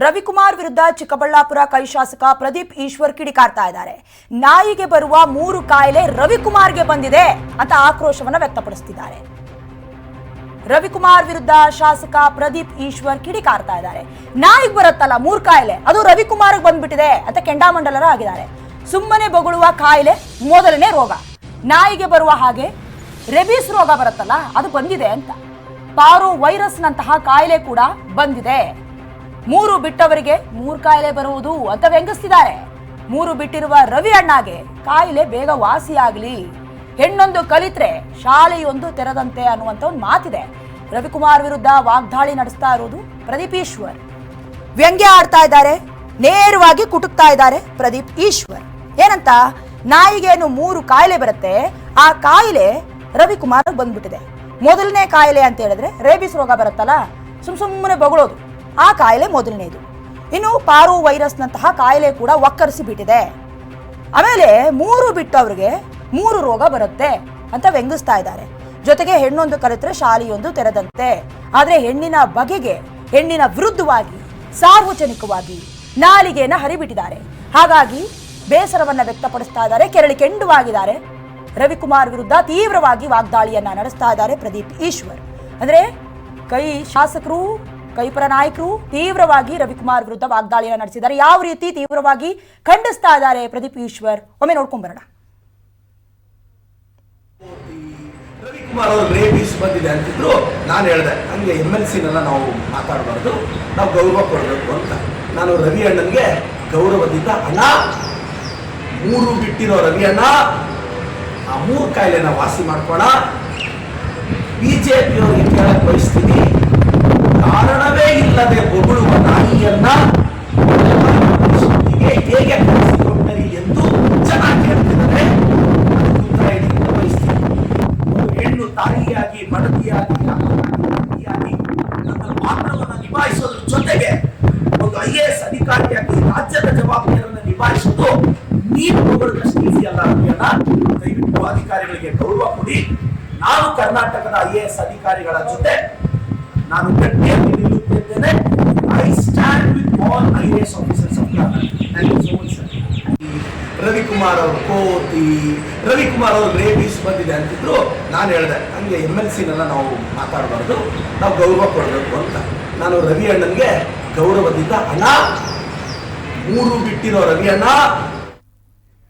ರವಿಕುಮಾರ್ ವಿರುದ್ಧ ಚಿಕ್ಕಬಳ್ಳಾಪುರ ಕೈ ಶಾಸಕ ಪ್ರದೀಪ್ ಈಶ್ವರ್ ಕಿಡಿಕಾರ್ತಾ ಇದ್ದಾರೆ. ನಾಯಿಗೆ ಬರುವ 3 ಕಾಯಿಲೆ ರವಿಕುಮಾರ್ಗೆ ಬಂದಿದೆ ಅಂತ ಆಕ್ರೋಶವನ್ನ ವ್ಯಕ್ತಪಡಿಸುತ್ತಿದ್ದಾರೆ. ರವಿಕುಮಾರ್ ವಿರುದ್ಧ ಶಾಸಕ ಪ್ರದೀಪ್ ಈಶ್ವರ್ ಕಿಡಿಕಾರ್ತಾ ಇದ್ದಾರೆ. ನಾಯಿಗೆ ಬರುತ್ತಲ್ಲ 3 ಕಾಯಿಲೆ ಅದು ರವಿಕುಮಾರ್ಗೆ ಬಂದ್ಬಿಟ್ಟಿದೆ ಅಂತ ಕೆಂಡಾಮಂಡಲರ ಆಗಿದ್ದಾರೆ. ಸುಮ್ಮನೆ ಬೊಗಳುವ ಕಾಯಿಲೆ ಮೊದಲನೇ ರೋಗ. ನಾಯಿಗೆ ಬರುವ ಹಾಗೆ ರೆಬೀಸ್ ರೋಗ ಬರುತ್ತಲ್ಲ ಅದು ಬಂದಿದೆ ಅಂತ. ಪಾರೋ ವೈರಸ್ ನಂತಹ ಕಾಯಿಲೆ ಕೂಡ ಬಂದಿದೆ. 3 ಬಿಟ್ಟವರಿಗೆ 3 ಕಾಯಿಲೆ ಬರುವುದು ಅಂತ ವ್ಯಂಗಿಸ್ತಿದ್ದಾರೆ. 3 ಬಿಟ್ಟಿರುವ ರವಿ ಅಣ್ಣಗೆ ಕಾಯಿಲೆ ಬೇಗ ವಾಸಿಯಾಗಲಿ, ಹೆಣ್ಣೊಂದು ಕಲಿತ್ರೆ ಶಾಲೆಯೊಂದು ತೆರೆದಂತೆ ಅನ್ನುವಂತ ಒಂದು ಮಾತಿದೆ. ರವಿಕುಮಾರ್ ವಿರುದ್ಧ ವಾಗ್ದಾಳಿ ನಡೆಸ್ತಾ ಇರೋದು ಪ್ರದೀಪ್ ಈಶ್ವರ್. ವ್ಯಂಗ್ಯ ಆಡ್ತಾ ಇದ್ದಾರೆ, ನೇರವಾಗಿ ಕುಟುಕ್ತಾ ಇದ್ದಾರೆ ಪ್ರದೀಪ್ ಈಶ್ವರ್. ಏನಂತ, ನಾಯಿಗೇನು 3 ಕಾಯಿಲೆ ಬರುತ್ತೆ, ಆ ಕಾಯಿಲೆ ರವಿಕುಮಾರ್ ಬಂದ್ಬಿಟ್ಟಿದೆ. ಮೊದಲನೇ ಕಾಯಿಲೆ ಅಂತ ಹೇಳಿದ್ರೆ ರೇಬಿಸ್ ರೋಗ ಬರುತ್ತಲ್ಲ, ಸುಮ್ಮನೆ ಬೊಗಳೋದು, ಆ ಕಾಯಿಲೆ ಮೊದಲನೇದು. ಇನ್ನು ಪಾರೋ ವೈರಸ್ ನಂತಹ ಕಾಯಿಲೆ ಕೂಡ ಒಕ್ಕರಿಸಿ ಬಿಟ್ಟಿದೆ. ಆಮೇಲೆ 3 ಬಿಟ್ಟವ್ರಿಗೆ 3 ರೋಗ ಬರುತ್ತೆ ಅಂತ ವ್ಯಂಗಿಸ್ತಾ ಇದ್ದಾರೆ. ಜೊತೆಗೆ ಹೆಣ್ಣೊಂದು ಕಲಿತ್ರೆ ಶಾಲೆಯೊಂದು ತೆರೆದಂತೆ. ಆದ್ರೆ ಹೆಣ್ಣಿನ ಬಗೆಗೆ, ಹೆಣ್ಣಿನ ವಿರುದ್ಧವಾಗಿ ಸಾರ್ವಜನಿಕವಾಗಿ ನಾಲಿಗೆಯನ್ನ ಹರಿಬಿಟ್ಟಿದ್ದಾರೆ. ಹಾಗಾಗಿ ಬೇಸರವನ್ನ ವ್ಯಕ್ತಪಡಿಸ್ತಾ ಇದ್ದಾರೆ, ಕೆರಳಿಕೆಂಡುವಾಗಿದ್ದಾರೆ. ರವಿಕುಮಾರ್ ವಿರುದ್ಧ ತೀವ್ರವಾಗಿ ವಾಗ್ದಾಳಿಯನ್ನ ನಡೆಸ್ತಾ ಇದ್ದಾರೆ ಪ್ರದೀಪ್ ಈಶ್ವರ್. ಅಂದ್ರೆ ಕೈ ಶಾಸಕರು, ಕೈಪರ ನಾಯಕರು ತೀವ್ರವಾಗಿ ರವಿಕುಮಾರ್ ವಿರುದ್ಧ ವಾಗ್ದಾಳಿಯನ್ನ ನಡೆಸಿದ್ದಾರೆ. ಯಾವ ರೀತಿ ತೀವ್ರವಾಗಿ ಖಂಡಿಸ್ತಾ ಇದ್ದಾರೆ ಪ್ರದೀಪ್ ಈಶ್ವರ್, ಒಮ್ಮೆ ನೋಡ್ಕೊಂಡ್ ಬರೋಣ. ರವಿಕುಮಾರ್ ಅವರು ರೇಬಿಸ್ ಬಂದಿದೆ ಅಂತಿದ್ರು. ನಾನು ಹೇಳಿದೆ ಹಂಗೆ MLCನೆಲ್ಲ ನಾವು ಮಾತಾಡಬಾರ್ದು, ನಾವು ಗೌರವ ಕೊಡಬೇಕು ಅಂತ. ನಾನು ರವಿ ಅಣ್ಣನಿಗೆ ಗೌರವದಿಂದ, ಅಣ್ಣ 3 ಬಿಟ್ಟಿರೋ ರವಿ ಅಣ್ಣ, ಆ 3 ಕಾಯಿಲೆನ ವಾಸಿ ಮಾಡ್ಕೋಣ. ಬಿಜೆಪಿಯವರಿಗೆ ಕೇಳಕ್ ಬಯಸ್ತೀನಿ, ಕಾರಣವೇ ಇಲ್ಲದೆ ಬೊಗಳುವ ನಾಯಿಯನ್ನ ಹೇಗೆ ಕಳಿಸಿಕೊಟ್ಟರಿ ಎಂದು ಚೆನ್ನಾಗಿ ಕೇಳ್ತಿದ್ದಾರೆ. ಉತ್ತರ ಬಯಸ್ತೀನಿ. ಒಂದು ಹೆಣ್ಣು ತಾಯಿಯಾಗಿ, ಮಡದಿಯಾಗಿ, ಅಮ್ಮನಾಗಿ ನನ್ನ ಪಾತ್ರವನ್ನು ನಿಭಾಯಿಸೋದ್ರ ಜೊತೆಗೆ ಒಂದು IAS ಅಧಿಕಾರಿಯಾಗಿ ರಾಜ್ಯದ ಜವಾಬ್ದಾರಿಯನ್ನು ನಿಭಾಯಿಸೋದು ನೀವು ಬೊಗಳುವಷ್ಟು ಈಸಿ ಅಲ್ಲ. ದಯವಿಟ್ಟು ಅಧಿಕಾರಿಗಳಿಗೆ ಗೌರವ ಕೊಡಿ. ನಾನು ಕರ್ನಾಟಕದ IAS ಅಧಿಕಾರಿಗಳ ಜೊತೆ ನಾನು ಗಟ್ಟಿಯಾಗಿ ನಿಲ್ಲುತ್ತಿದ್ದೇನೆ. I stand with all IAS officers of Karnataka. Ravikumar ಅವರು ಕೋತಿ, ರವಿಕುಮಾರ್ ಅವರು ರೇಬಿಸ್ ಬಂದಿದೆ ಅಂತಿದ್ರು. ನಾನು ಹೇಳಿದೆ ಹಂಗೆ MLCನೆಲ್ಲ ನಾವು ಮಾತಾಡಬಾರ್ದು, ನಾವು ಗೌರವ ಕೊಡಬೇಕು ಅಂತ. ನಾನು ರವಿ ಅಣ್ಣನಿಗೆ ಗೌರವದಿಂದ, ಅಣ್ಣ 3 ಬಿಟ್ಟಿರೋ ರವಿ ಅಣ್ಣ,